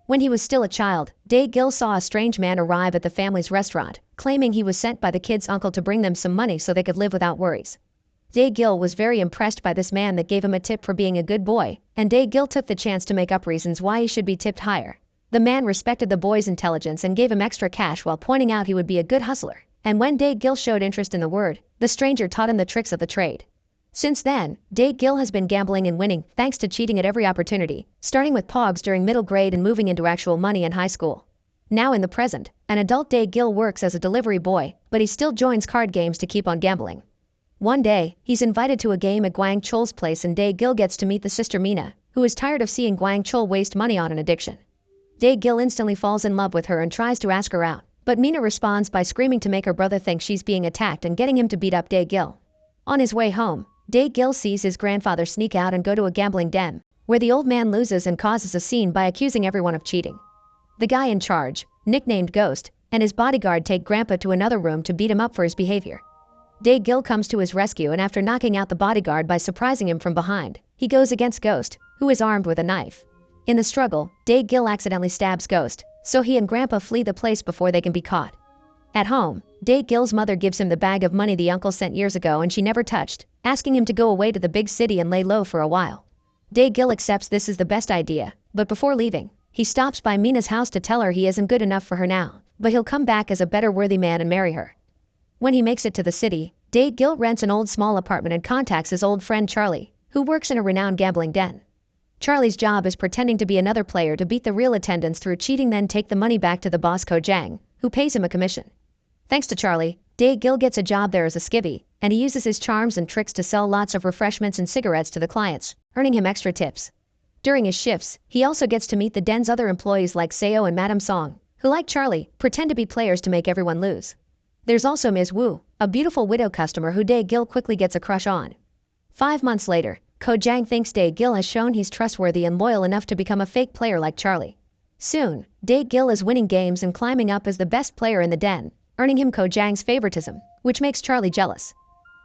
When he was still a child, Dae-gil saw a strange man arrive at the family's restaurant, claiming he was sent by the kid's uncle to bring them some money so they could live without worries. Dae-gil was very impressed by this man that gave him a tip for being a good boy, and Dae-gil took the chance to make up reasons why he should be tipped higher. The man respected the boy's intelligence and gave him extra cash while pointing out he would be a good hustler. And when Dae-gil showed interest in the word, the stranger taught him the tricks of the trade. Since then, Dae-gil has been gambling and winning thanks to cheating at every opportunity, starting with pogs during middle grade and moving into actual money in high school. Now in the present, an adult Dae-gil works as a delivery boy, but he still joins card games to keep on gambling. One day, he's invited to a game at Gwang Chol's place and Dae-gil gets to meet the sister Mina, who is tired of seeing Gwang Chol waste money on an addiction. Dae-gil instantly falls in love with her and tries to ask her out, but Mina responds by screaming to make her brother think she's being attacked and getting him to beat up Dae-gil. On his way home, Dae-gil sees his grandfather sneak out and go to a gambling den, where the old man loses and causes a scene by accusing everyone of cheating. The guy in charge, nicknamed Ghost, and his bodyguard take Grandpa to another room to beat him up for his behavior. Dae-gil comes to his rescue and after knocking out the bodyguard by surprising him from behind, he goes against Ghost, who is armed with a knife. In the struggle, Dae-gil accidentally stabs Ghost, so he and Grandpa flee the place before they can be caught. At home, Dae-gil's mother gives him the bag of money the uncle sent years ago and she never touched, asking him to go away to the big city and lay low for a while. Dae-gil accepts this is the best idea, but before leaving, he stops by Mina's house to tell her he isn't good enough for her now, but he'll come back as a better worthy man and marry her. When he makes it to the city, Dae-gil rents an old small apartment and contacts his old friend Charlie, who works in a renowned gambling den. Charlie's job is pretending to be another player to beat the real attendants through cheating then take the money back to the boss Ko-jang, who pays him a commission. Thanks to Charlie, Dae-gil gets a job there as a skivvy, and he uses his charms and tricks to sell lots of refreshments and cigarettes to the clients, earning him extra tips. During his shifts, he also gets to meet the den's other employees like Seo and Madame Song, who like Charlie, pretend to be players to make everyone lose. There's also Ms. Wu, a beautiful widow customer who Dae-gil quickly gets a crush on. 5 months later, Ko-jang thinks Dae-gil has shown he's trustworthy and loyal enough to become a fake player like Charlie. Soon, Dae-gil is winning games and climbing up as the best player in the den, earning him Ko-jang's favoritism, which makes Charlie jealous.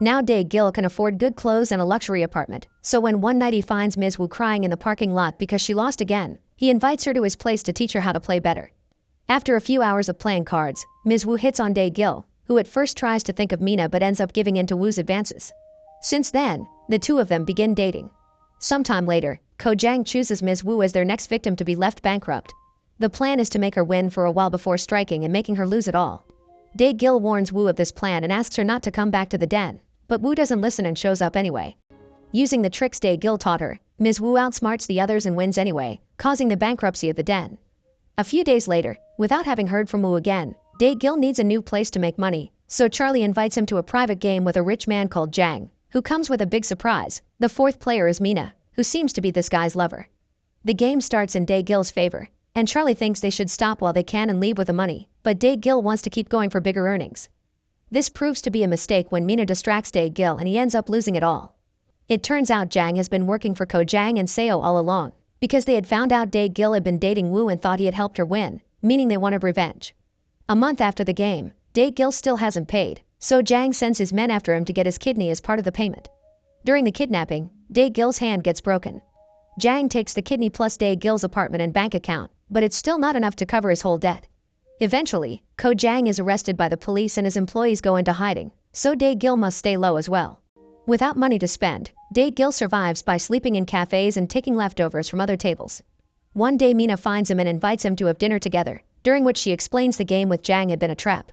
Now Dae-gil can afford good clothes and a luxury apartment, so when one night he finds Ms. Wu crying in the parking lot because she lost again, he invites her to his place to teach her how to play better. After a few hours of playing cards, Ms. Wu hits on Dae-gil, who at first tries to think of Mina but ends up giving in to Wu's advances. Since then, the two of them begin dating. Sometime later, Ko-jang chooses Ms. Wu as their next victim to be left bankrupt. The plan is to make her win for a while before striking and making her lose it all. Dae-gil warns Wu of this plan and asks her not to come back to the den, but Wu doesn't listen and shows up anyway. Using the tricks Dae-gil taught her, Ms. Wu outsmarts the others and wins anyway, causing the bankruptcy of the den. A few days later, without having heard from Wu again, Dae-gil needs a new place to make money, so Charlie invites him to a private game with a rich man called Jang, who comes with a big surprise. The fourth player is Mina, who seems to be this guy's lover. The game starts in Dae-gil's favor, and Charlie thinks they should stop while they can and leave with the money, but Dae-gil wants to keep going for bigger earnings. This proves to be a mistake when Mina distracts Dae-gil and he ends up losing it all. It turns out Jang has been working for Ko-jang and Seo all along, because they had found out Dae-gil had been dating Wu and thought he had helped her win, meaning they wanted revenge. A month after the game, Dae-gil still hasn't paid, so Jang sends his men after him to get his kidney as part of the payment. During the kidnapping, Dae-gil's hand gets broken. Jang takes the kidney plus Dae-gil's apartment and bank account, but it's still not enough to cover his whole debt. Eventually, Ko-jang is arrested by the police and his employees go into hiding, so Dae-gil must stay low as well. Without money to spend, Dae-gil survives by sleeping in cafes and taking leftovers from other tables. One day Mina finds him and invites him to have dinner together, during which she explains the game with Jang had been a trap.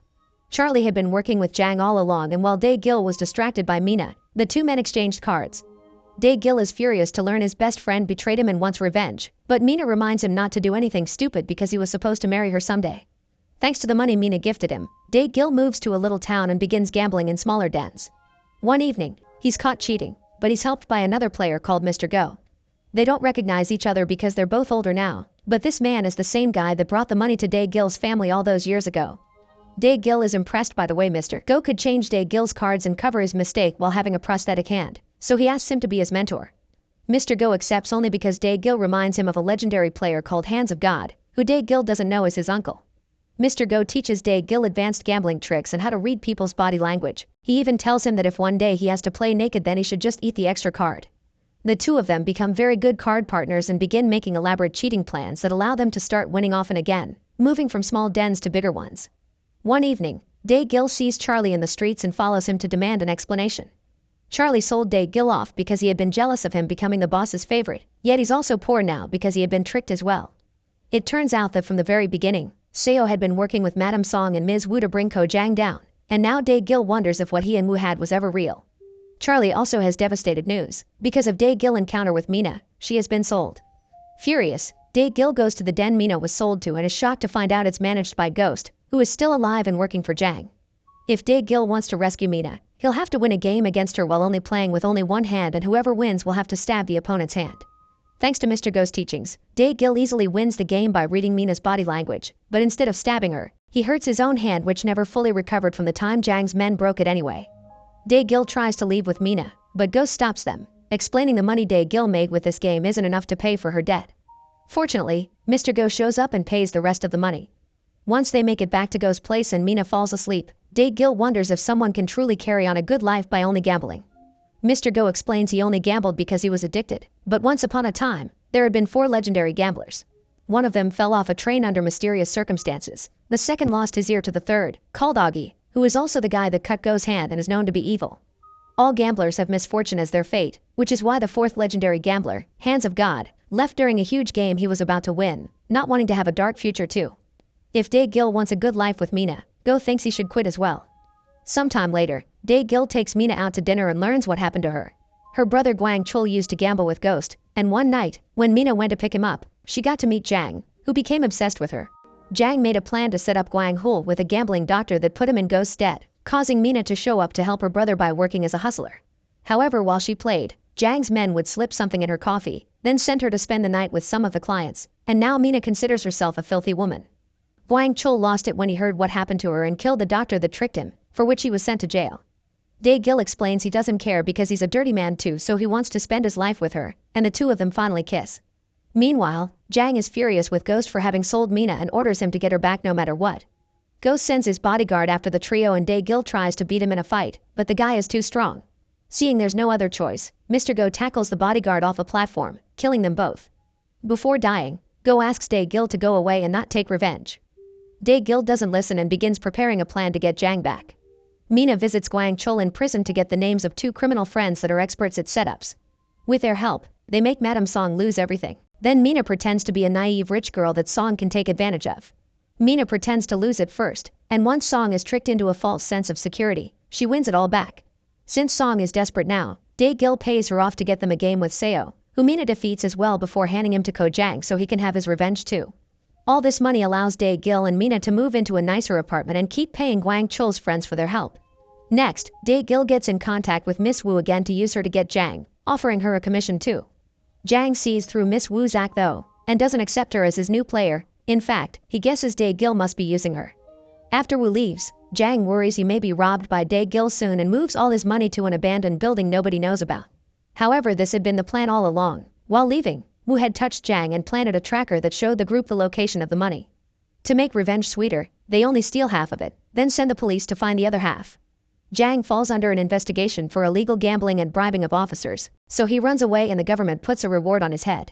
Charlie had been working with Jang all along and while Dae-gil was distracted by Mina, the two men exchanged cards. Dae-gil is furious to learn his best friend betrayed him and wants revenge, but Mina reminds him not to do anything stupid because he was supposed to marry her someday. Thanks to the money Mina gifted him, Dae-gil moves to a little town and begins gambling in smaller dens. One evening, he's caught cheating, but he's helped by another player called Mr. Go. They don't recognize each other because they're both older now, but this man is the same guy that brought the money to Dae-gil's family all those years ago. Dae-gil is impressed by the way Mr. Go could change Dae-gil's cards and cover his mistake while having a prosthetic hand, so he asks him to be his mentor. Mr. Go accepts only because Dae-gil reminds him of a legendary player called Hands of God, who Dae-gil doesn't know is his uncle. Mr. Go teaches Dae-gil advanced gambling tricks and how to read people's body language. He even tells him that if one day he has to play naked then he should just eat the extra card. The two of them become very good card partners and begin making elaborate cheating plans that allow them to start winning often again, moving from small dens to bigger ones. One evening, Day-Gil sees Charlie in the streets and follows him to demand an explanation. Charlie sold Day-Gil off because he had been jealous of him becoming the boss's favorite, yet he's also poor now because he had been tricked as well. It turns out that from the very beginning, Seo had been working with Madame Song and Ms. Wu to bring Ko Jang down, and now Day-Gil wonders if what he and Wu had was ever real. Charlie also has devastated news. Because of Day-Gil encounter with Mina, she has been sold. Furious, Day-Gil goes to the den Mina was sold to and is shocked to find out it's managed by Ghost, who is still alive and working for Jang. If Day-Gil wants to rescue Mina, he'll have to win a game against her while only playing with only one hand, and whoever wins will have to stab the opponent's hand. Thanks to Mr. Ghost's teachings, Day-Gil easily wins the game by reading Mina's body language, but instead of stabbing her, he hurts his own hand, which never fully recovered from the time Jang's men broke it anyway. Day-Gil tries to leave with Mina, but Ghost stops them, explaining the money Day-Gil made with this game isn't enough to pay for her debt. Fortunately, Mr. Ghost shows up and pays the rest of the money. Once they make it back to Ghost's place and Mina falls asleep, Day-Gil wonders if someone can truly carry on a good life by only gambling. Mr. Go explains he only gambled because he was addicted, but once upon a time, there had been 4 legendary gamblers. One of them fell off a train under mysterious circumstances. The second lost his ear to the third, called Augie, who is also the guy that cut Go's hand and is known to be evil. All gamblers have misfortune as their fate, which is why the 4th legendary gambler, Hands of God, left during a huge game he was about to win, not wanting to have a dark future too. If Day-Gil wants a good life with Mina, Go thinks he should quit as well. Sometime later, Day-Gil takes Mina out to dinner and learns what happened to her. Her brother Guang Chul used to gamble with Ghost, and one night, when Mina went to pick him up, she got to meet Jang, who became obsessed with her. Jang made a plan to set up Guang Hul with a gambling doctor that put him in Ghost's stead, causing Mina to show up to help her brother by working as a hustler. However, while she played, Jang's men would slip something in her coffee, then send her to spend the night with some of the clients, and now Mina considers herself a filthy woman. Guang Chul lost it when he heard what happened to her and killed the doctor that tricked him, for which he was sent to jail. Day-Gil explains he doesn't care because he's a dirty man too, so he wants to spend his life with her, and the two of them finally kiss. Meanwhile, Jang is furious with Ghost for having sold Mina and orders him to get her back no matter what. Ghost sends his bodyguard after the trio and Day-Gil tries to beat him in a fight, but the guy is too strong. Seeing there's no other choice, Mr. Go tackles the bodyguard off a platform, killing them both. Before dying, Go asks Day-Gil to go away and not take revenge. Day-Gil doesn't listen and begins preparing a plan to get Jang back. Mina visits Guang Chul in prison to get the names of 2 criminal friends that are experts at setups. With their help, they make Madame Song lose everything. Then Mina pretends to be a naive rich girl that Song can take advantage of. Mina pretends to lose it first, and once Song is tricked into a false sense of security, she wins it all back. Since Song is desperate now, Day-Gil pays her off to get them a game with Seo, who Mina defeats as well before handing him to Ko Jang so he can have his revenge too. All this money allows Day-Gil and Mina to move into a nicer apartment and keep paying Guang Chul's friends for their help. Next, Day-Gil gets in contact with Miss Wu again to use her to get Jang, offering her a commission too. Jang sees through Miss Wu's act though, and doesn't accept her as his new player. In fact, he guesses Day-Gil must be using her. After Wu leaves, Jang worries he may be robbed by Day-Gil soon and moves all his money to an abandoned building nobody knows about. However, this had been the plan all along. While leaving, Wu had touched Jang and planted a tracker that showed the group the location of the money. To make revenge sweeter, they only steal half of it, then send the police to find the other half. Jang falls under an investigation for illegal gambling and bribing of officers, so he runs away and the government puts a reward on his head.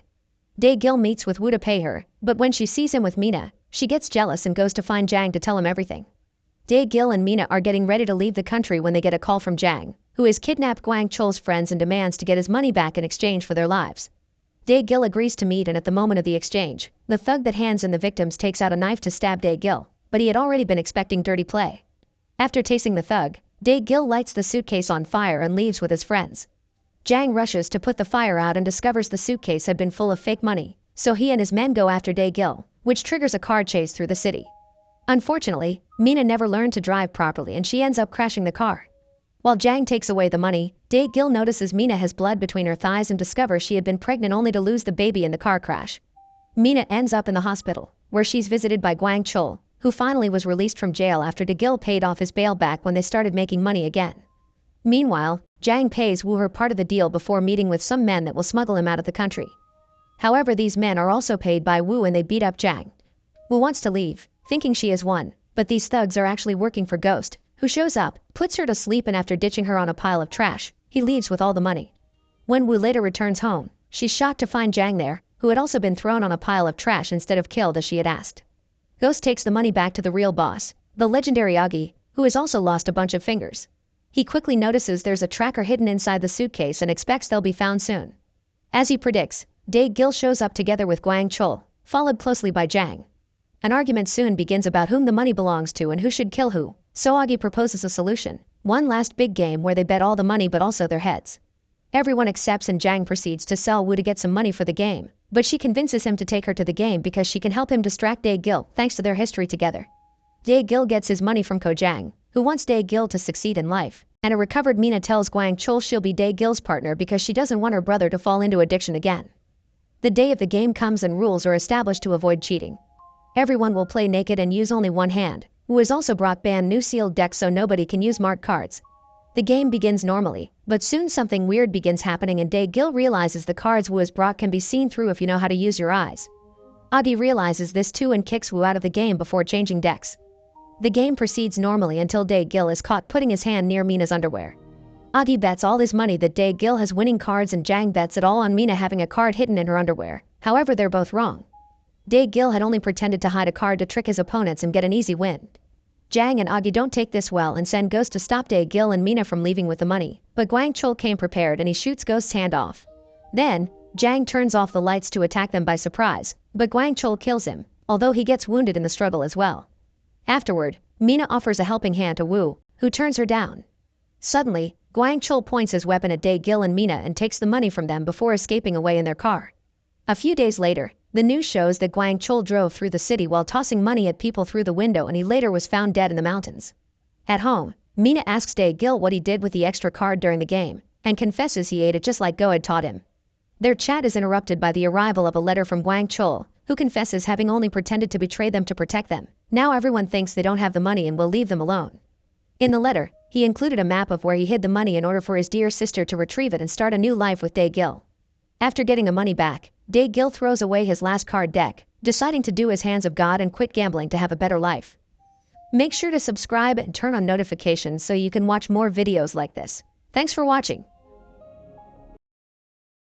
Day-Gil meets with Wu to pay her, but when she sees him with Mina, she gets jealous and goes to find Jang to tell him everything. Day-Gil and Mina are getting ready to leave the country when they get a call from Jang, who has kidnapped Guang Chul's friends and demands to get his money back in exchange for their lives. Day-Gil agrees to meet, and at the moment of the exchange, the thug that hands in the victims takes out a knife to stab Day-Gil, but he had already been expecting dirty play. After tasting the thug, Day-Gil lights the suitcase on fire and leaves with his friends. Jang rushes to put the fire out and discovers the suitcase had been full of fake money, so he and his men go after Day-Gil, which triggers a car chase through the city. Unfortunately, Mina never learned to drive properly and she ends up crashing the car. While Jang takes away the money, Day-Gil notices Mina has blood between her thighs and discovers she had been pregnant only to lose the baby in the car crash. Mina ends up in the hospital, where she's visited by Guang Chul, who finally was released from jail after Day-Gil paid off his bail back when they started making money again. Meanwhile, Jang pays Wu her part of the deal before meeting with some men that will smuggle him out of the country. However, these men are also paid by Wu and they beat up Jang. Wu wants to leave, thinking she has won, but these thugs are actually working for Ghost, who shows up, puts her to sleep, and after ditching her on a pile of trash, he leaves with all the money. When Wu later returns home, she's shocked to find Jang there, who had also been thrown on a pile of trash instead of killed as she had asked. Ghost takes the money back to the real boss, the legendary Augie, who has also lost a bunch of fingers. He quickly notices there's a tracker hidden inside the suitcase and expects they'll be found soon. As he predicts, Dae-gil shows up together with Guang Chul, followed closely by Jang. An argument soon begins about whom the money belongs to and who should kill who, so Augie proposes a solution, one last big game where they bet all the money but also their heads. Everyone accepts and Jang proceeds to sell Wu to get some money for the game, but she convinces him to take her to the game because she can help him distract Dae-gil thanks to their history together. Dae-gil gets his money from Ko Jang, who wants Dae-gil to succeed in life, and a recovered Mina tells Guang Chul she'll be Dae-gil's partner because she doesn't want her brother to fall into addiction again. The day of the game comes and rules are established to avoid cheating. Everyone will play naked and use only one hand. Wu has also brought banned new sealed decks so nobody can use marked cards. The game begins normally, but soon something weird begins happening and Dae-gil realizes the cards Wu has brought can be seen through if you know how to use your eyes. Augie realizes this too and kicks Wu out of the game before changing decks. The game proceeds normally until Dae-gil is caught putting his hand near Mina's underwear. Augie bets all his money that Dae-gil has winning cards and Jang bets it all on Mina having a card hidden in her underwear. However, they're both wrong. Dae-gil had only pretended to hide a card to trick his opponents and get an easy win. Jang and Augie don't take this well and send Ghost to stop Dae-gil and Mina from leaving with the money, but Guang Chul came prepared and he shoots Ghost's hand off. Then, Jang turns off the lights to attack them by surprise, but Guang Chul kills him, although he gets wounded in the struggle as well. Afterward, Mina offers a helping hand to Wu, who turns her down. Suddenly, Guang Chul points his weapon at Dae-gil and Mina and takes the money from them before escaping away in their car. A few days later, the news shows that Guang Chul drove through the city while tossing money at people through the window and he later was found dead in the mountains. At home, Mina asks Dae-gil what he did with the extra card during the game, and confesses he ate it just like Go had taught him. Their chat is interrupted by the arrival of a letter from Guang Chul, who confesses having only pretended to betray them to protect them. Now everyone thinks they don't have the money and will leave them alone. In the letter, he included a map of where he hid the money in order for his dear sister to retrieve it and start a new life with Dae-gil. After getting the money back, Dae-gil throws away his last card deck, deciding to do his Hands of God and quit gambling to have a better life. Make sure to subscribe and turn on notifications so you can watch more videos like this. Thanks for watching.